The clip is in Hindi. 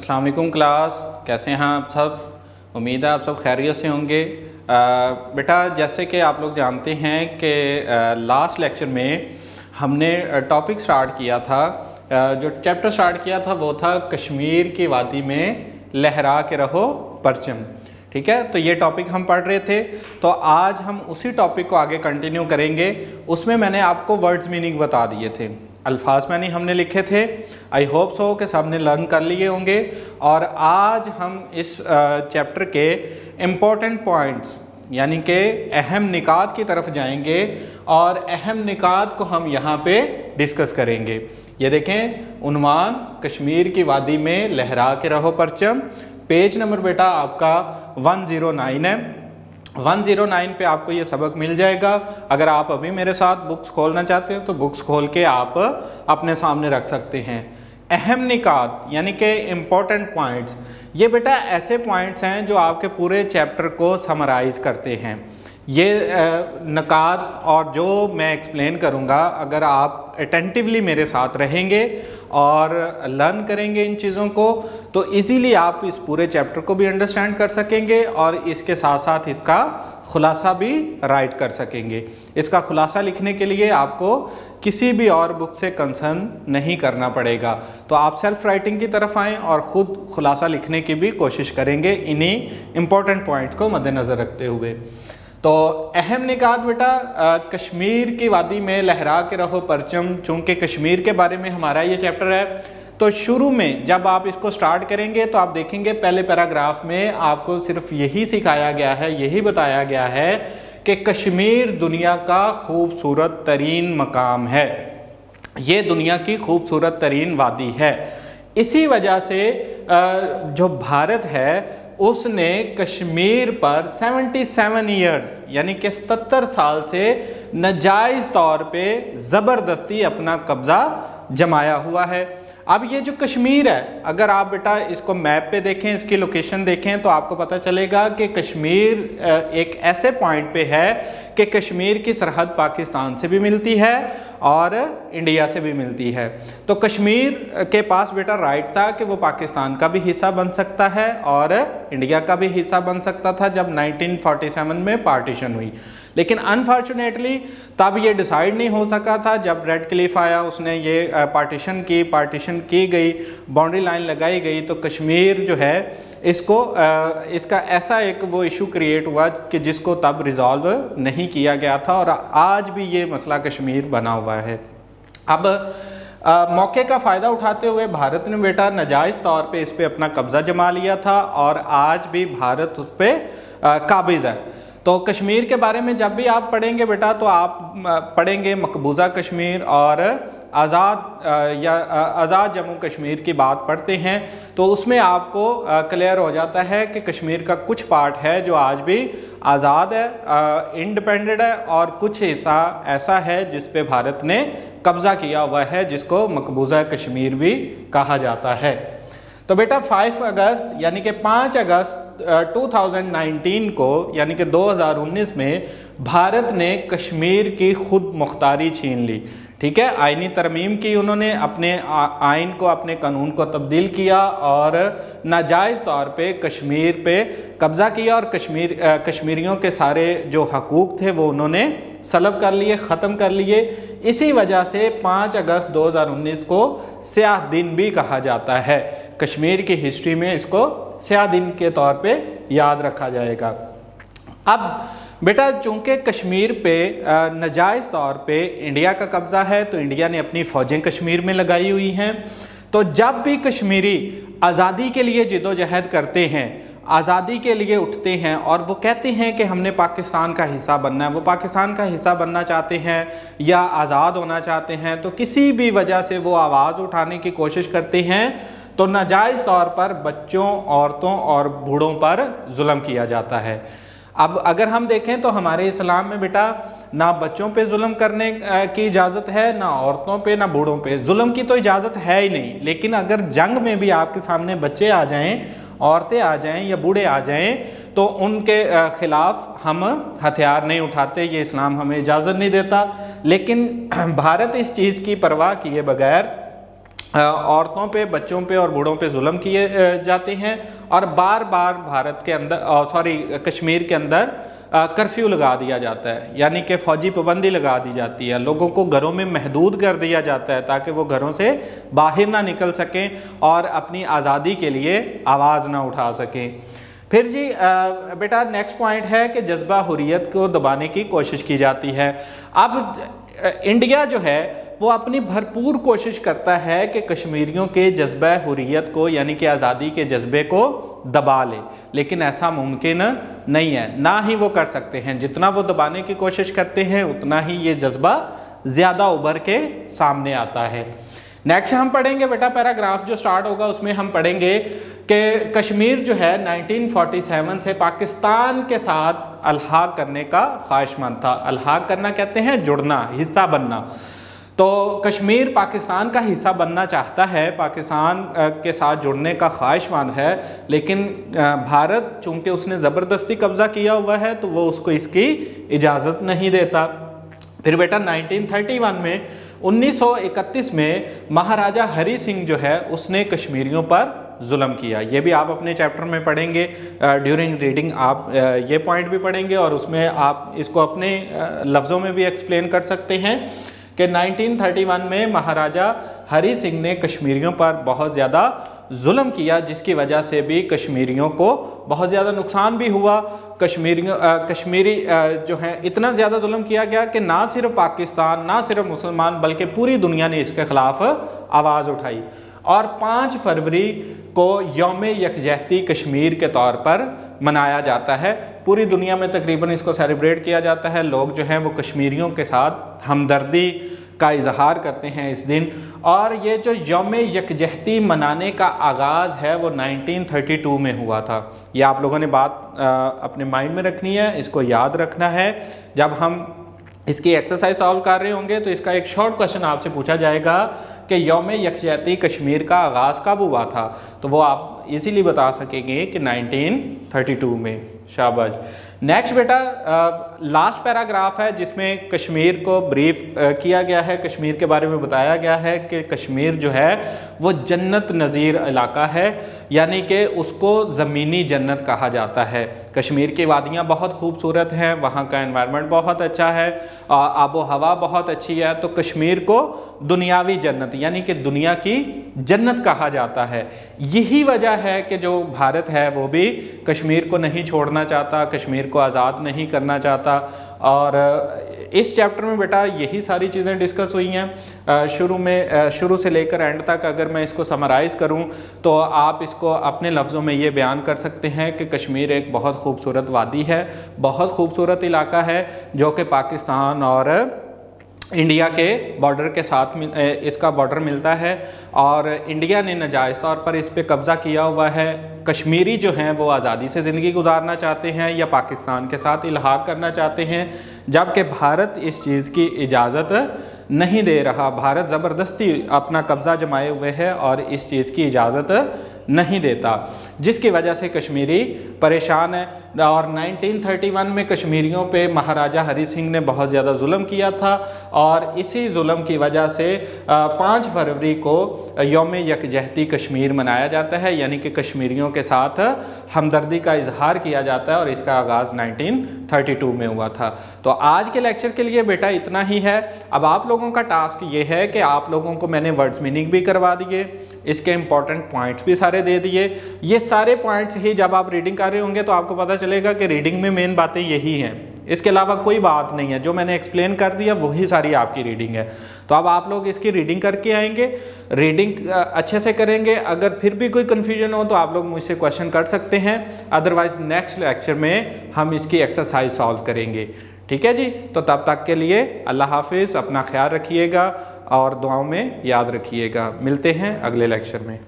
अस्सलाम वालेकुम क्लास, कैसे हैं आप सब। उम्मीद है आप सब खैरियत से होंगे। बेटा जैसे कि आप लोग जानते हैं कि लास्ट लेक्चर में हमने टॉपिक स्टार्ट किया था, जो चैप्टर स्टार्ट किया था वो था कश्मीर की वादी में लहरा के रहो परचम। ठीक है, तो ये टॉपिक हम पढ़ रहे थे, तो आज हम उसी टॉपिक को आगे कंटिन्यू करेंगे। उसमें मैंने आपको वर्ड्स मीनिंग बता दिए थे, अल्फाज मैंने हमने लिखे थे। आई होप सो कि सबने लर्न कर लिए होंगे। और आज हम इस चैप्टर के इम्पोर्टेंट पॉइंट्स यानी कि अहम निकात की तरफ जाएंगे और अहम निकात को हम यहाँ पे डिस्कस करेंगे। ये देखें, उन्वान कश्मीर की वादी में लहरा के रहो परचम। पेज नंबर बेटा आपका 109 है। 109 पे आपको ये सबक मिल जाएगा। अगर आप अभी मेरे साथ बुक्स खोलना चाहते हैं तो बुक्स खोल के आप अपने सामने रख सकते हैं। अहम निकात यानी कि इम्पोर्टेंट पॉइंट्स, ये बेटा ऐसे पॉइंट्स हैं जो आपके पूरे चैप्टर को समराइज करते हैं। ये निकात और जो मैं एक्सप्लेन करूँगा, अगर आप अटेंटिवली मेरे साथ रहेंगे और लर्न करेंगे इन चीज़ों को, तो इजीली आप इस पूरे चैप्टर को भी अंडरस्टैंड कर सकेंगे और इसके साथ साथ इसका खुलासा भी राइट कर सकेंगे। इसका खुलासा लिखने के लिए आपको किसी भी और बुक से कंसर्न नहीं करना पड़ेगा। तो आप सेल्फ राइटिंग की तरफ आएँ और ख़ुद खुलासा लिखने की भी कोशिश करेंगे इन्हीं इम्पोर्टेंट पॉइंट्स को मद्देनज़र रखते हुए। तो अहम निकात बेटा, कश्मीर की वादी में लहरा के रहो परचम। चूँकि कश्मीर के बारे में हमारा ये चैप्टर है, तो शुरू में जब आप इसको स्टार्ट करेंगे तो आप देखेंगे पहले पैराग्राफ में आपको सिर्फ यही सिखाया गया है, यही बताया गया है कि कश्मीर दुनिया का खूबसूरत तरीन मकाम है, ये दुनिया की खूबसूरत तरीन वादी है। इसी वजह से जो भारत है उसने कश्मीर पर 77 ईयर्स यानी कि 77 साल से नाजायज़ तौर पे ज़बरदस्ती अपना कब्ज़ा जमाया हुआ है। अब ये जो कश्मीर है, अगर आप बेटा इसको मैप पे देखें, इसकी लोकेशन देखें, तो आपको पता चलेगा कि कश्मीर एक ऐसे पॉइंट पे है कि कश्मीर की सरहद पाकिस्तान से भी मिलती है और इंडिया से भी मिलती है। तो कश्मीर के पास बेटा राइट था कि वो पाकिस्तान का भी हिस्सा बन सकता है और इंडिया का भी हिस्सा बन सकता था जब 1947 में पार्टीशन हुई। लेकिन अनफॉर्चुनेटली तब ये डिसाइड नहीं हो सका था। जब रेड क्लिफ आया, उसने ये पार्टीशन की गई, बाउंड्री लाइन लगाई गई, तो कश्मीर जो है इसका ऐसा एक वो इशू क्रिएट हुआ कि जिसको तब रिजॉल्व नहीं किया गया था और आज भी ये मसला कश्मीर बना हुआ है। अब मौके का फ़ायदा उठाते हुए भारत ने बेटा नाजायज़ तौर पे इस पर अपना कब्ज़ा जमा लिया था और आज भी भारत उस पर काबिज़ है। तो कश्मीर के बारे में जब भी आप पढ़ेंगे बेटा, तो आप पढ़ेंगे मकबूजा कश्मीर और आज़ाद जम्मू कश्मीर की बात पढ़ते हैं, तो उसमें आपको क्लियर हो जाता है कि कश्मीर का कुछ पार्ट है जो आज भी आज़ाद है, इंडिपेंडेंट है, और कुछ हिस्सा ऐसा है जिस पे भारत ने कब्ज़ा किया हुआ है, जिसको मकबूजा कश्मीर भी कहा जाता है। तो बेटा 5 अगस्त यानी कि 5 अगस्त 2019 को यानी कि 2019 में भारत ने कश्मीर की खुद मुख्तारी छीन ली। ठीक है, आइनी तरमीम की उन्होंने, अपने आइन को, अपने कानून को तब्दील किया और नाजायज़ तौर पे कश्मीर पे कब्ज़ा किया और कश्मीरियों के सारे जो हकूक़ थे वो उन्होंने सलब कर लिए, ख़त्म कर लिए। इसी वजह से 5 अगस्त 2019 को स्याह दिन भी कहा जाता है। कश्मीर की हिस्ट्री में इसको स्याह दिन के तौर पे याद रखा जाएगा। अब बेटा चूँकि कश्मीर पे नाजायज़ तौर पे इंडिया का कब्ज़ा है, तो इंडिया ने अपनी फ़ौजें कश्मीर में लगाई हुई हैं। तो जब भी कश्मीरी आज़ादी के लिए जिदोजहद करते हैं, आज़ादी के लिए उठते हैं और वो कहते हैं कि हमने पाकिस्तान का हिस्सा बनना है, वो पाकिस्तान का हिस्सा बनना चाहते हैं या आज़ाद होना चाहते हैं, तो किसी भी वजह से वो आवाज़ उठाने की कोशिश करते हैं, तो नाजायज़ तौर पर बच्चों, औरतों और बूढ़ों पर जुल्म किया जाता है। अब अगर हम देखें तो हमारे इस्लाम में बेटा ना बच्चों पे जुल्म करने की इजाज़त है, ना औरतों पे, ना बूढ़ों पे। जुल्म की तो इजाज़त है ही नहीं। लेकिन अगर जंग में भी आपके सामने बच्चे आ जाएं, औरतें आ जाएं या बूढ़े आ जाएं, तो उनके ख़िलाफ़ हम हथियार नहीं उठाते, ये इस्लाम हमें इजाज़त नहीं देता। लेकिन भारत इस चीज़ की परवाह किए बगैर औरतों पे, बच्चों पे और बूढ़ों पे जुल्म किए जाते हैं और बार बार भारत के अंदर कश्मीर के अंदर कर्फ्यू लगा दिया जाता है, यानी कि फ़ौजी पाबंदी लगा दी जाती है। लोगों को घरों में महदूद कर दिया जाता है ताकि वो घरों से बाहर ना निकल सकें और अपनी आज़ादी के लिए आवाज़ ना उठा सकें। फिर जी बेटा नेक्स्ट पॉइंट है कि जज्बा हुर्रियत को दबाने की कोशिश की जाती है। अब इंडिया जो है वो अपनी भरपूर कोशिश करता है कि कश्मीरियों के जज्बा हुर्रियत को, यानी कि आज़ादी के जज्बे को दबा ले, लेकिन ऐसा मुमकिन नहीं है, ना ही वो कर सकते हैं। जितना वो दबाने की कोशिश करते हैं उतना ही ये जज्बा ज़्यादा उभर के सामने आता है। नेक्स्ट हम पढ़ेंगे बेटा पैराग्राफ जो स्टार्ट होगा उसमें हम पढ़ेंगे कि कश्मीर जो है 1947 से पाकिस्तान के साथ अलहाक करने का ख्वाहिशमंद था। अलहाक करना कहते हैं जुड़ना, हिस्सा बनना। तो कश्मीर पाकिस्तान का हिस्सा बनना चाहता है, पाकिस्तान के साथ जुड़ने का ख्वाहिशमंद है, लेकिन भारत चूंकि उसने ज़बरदस्ती कब्ज़ा किया हुआ है तो वो उसको इसकी इजाज़त नहीं देता। फिर बेटा 1931 में 1931 में महाराजा हरी सिंह जो है उसने कश्मीरियों पर जुल्म किया। ये भी आप अपने चैप्टर में पढ़ेंगे, ड्यूरिंग रीडिंग आप ये पॉइंट भी पढ़ेंगे और उसमें आप इसको अपने लफ्ज़ों में भी एक्सप्लेन कर सकते हैं कि 1931 में महाराजा हरी सिंह ने कश्मीरियों पर बहुत ज़्यादा जुल्म किया, जिसकी वजह से भी कश्मीरियों को बहुत ज़्यादा नुकसान भी हुआ। कश्मीरी जो है इतना ज़्यादा जुल्म किया गया कि ना सिर्फ पाकिस्तान, ना सिर्फ मुसलमान, बल्कि पूरी दुनिया ने इसके ख़िलाफ़ आवाज़ उठाई और 5 फरवरी को यौम यकजहती कश्मीर के तौर पर मनाया जाता है। पूरी दुनिया में तकरीबन इसको सेलिब्रेट किया जाता है। लोग जो हैं वो कश्मीरियों के साथ हमदर्दी का इजहार करते हैं इस दिन। और ये जो यौम यकजहती मनाने का आगाज़ है वो 1932 में हुआ था। ये आप लोगों ने बात अपने माइंड में रखनी है, इसको याद रखना है। जब हम इसकी एक्सरसाइज सॉल्व कर रहे होंगे तो इसका एक शॉर्ट क्वेश्चन आपसे पूछा जाएगा कि यौम यकजहती कश्मीर का आगाज़ कब हुआ था, तो वो आप इजीली बता सकेंगे कि 1932 में। शाबाश। नेक्स्ट बेटा लास्ट पैराग्राफ है जिसमें कश्मीर को ब्रीफ किया गया है, कश्मीर के बारे में बताया गया है कि कश्मीर जो है वो जन्नत नज़ीर इलाका है, यानी कि उसको ज़मीनी जन्नत कहा जाता है। कश्मीर की वादियाँ बहुत खूबसूरत हैं, वहाँ का एनवायरनमेंट बहुत अच्छा है, आबो हवा बहुत अच्छी है, तो कश्मीर को दुनियावी जन्नत यानी कि दुनिया की जन्नत कहा जाता है। यही वजह है कि जो भारत है वो भी कश्मीर को नहीं छोड़ना चाहता, कश्मीर को आज़ाद नहीं करना चाहता। और इस चैप्टर में बेटा यही सारी चीज़ें डिस्कस हुई हैं। शुरू से लेकर एंड तक अगर मैं इसको समराइज़ करूं तो आप इसको अपने लफ्ज़ों में ये बयान कर सकते हैं कि कश्मीर एक बहुत खूबसूरत वादी है, बहुत खूबसूरत इलाका है जो कि पाकिस्तान और इंडिया के बॉर्डर के साथ इसका बॉर्डर मिलता है और इंडिया ने नाजायज़ तौर पर इस पर कब्ज़ा किया हुआ है। कश्मीरी जो हैं वो आज़ादी से ज़िंदगी गुजारना चाहते हैं या पाकिस्तान के साथ इल्हाक करना चाहते हैं, जबकि भारत इस चीज़ की इजाज़त नहीं दे रहा। भारत ज़बरदस्ती अपना कब्ज़ा जमाए हुए है और इस चीज़ की इजाज़त नहीं देता, जिसकी वजह से कश्मीरी परेशान है। और 1931 में कश्मीरियों पे महाराजा हरी सिंह ने बहुत ज़्यादा जुल्म किया था और इसी जुल्म की वजह से 5 फरवरी को यौम यकजहती कश्मीर मनाया जाता है, यानी कि कश्मीरियों के साथ हमदर्दी का इजहार किया जाता है और इसका आगाज़ 1932 में हुआ था। तो आज के लेक्चर के लिए बेटा इतना ही है। अब आप लोगों का टास्क ये है कि आप लोगों को मैंने वर्ड्स मीनिंग भी करवा दिए, इसके इंपॉर्टेंट पॉइंट्स भी सारे दे दिए। ये सारे पॉइंट्स ही जब आप रीडिंग कर रहे होंगे तो आपको पता चलेगा कि रीडिंग में मेन बातें यही हैं, इसके अलावा कोई बात नहीं है। जो मैंने एक्सप्लेन कर दिया वही सारी आपकी रीडिंग है। तो अब आप लोग इसकी रीडिंग करके आएंगे, रीडिंग अच्छे से करेंगे। अगर फिर भी कोई कन्फ्यूजन हो तो आप लोग मुझसे क्वेश्चन कर सकते हैं, अदरवाइज नेक्स्ट लेक्चर में हम इसकी एक्सरसाइज सॉल्व करेंगे। ठीक है जी, तो तब तक के लिए अल्लाह हाफिज़, अपना ख्याल रखिएगा और दुआओं में याद रखिएगा। मिलते हैं अगले लेक्चर में।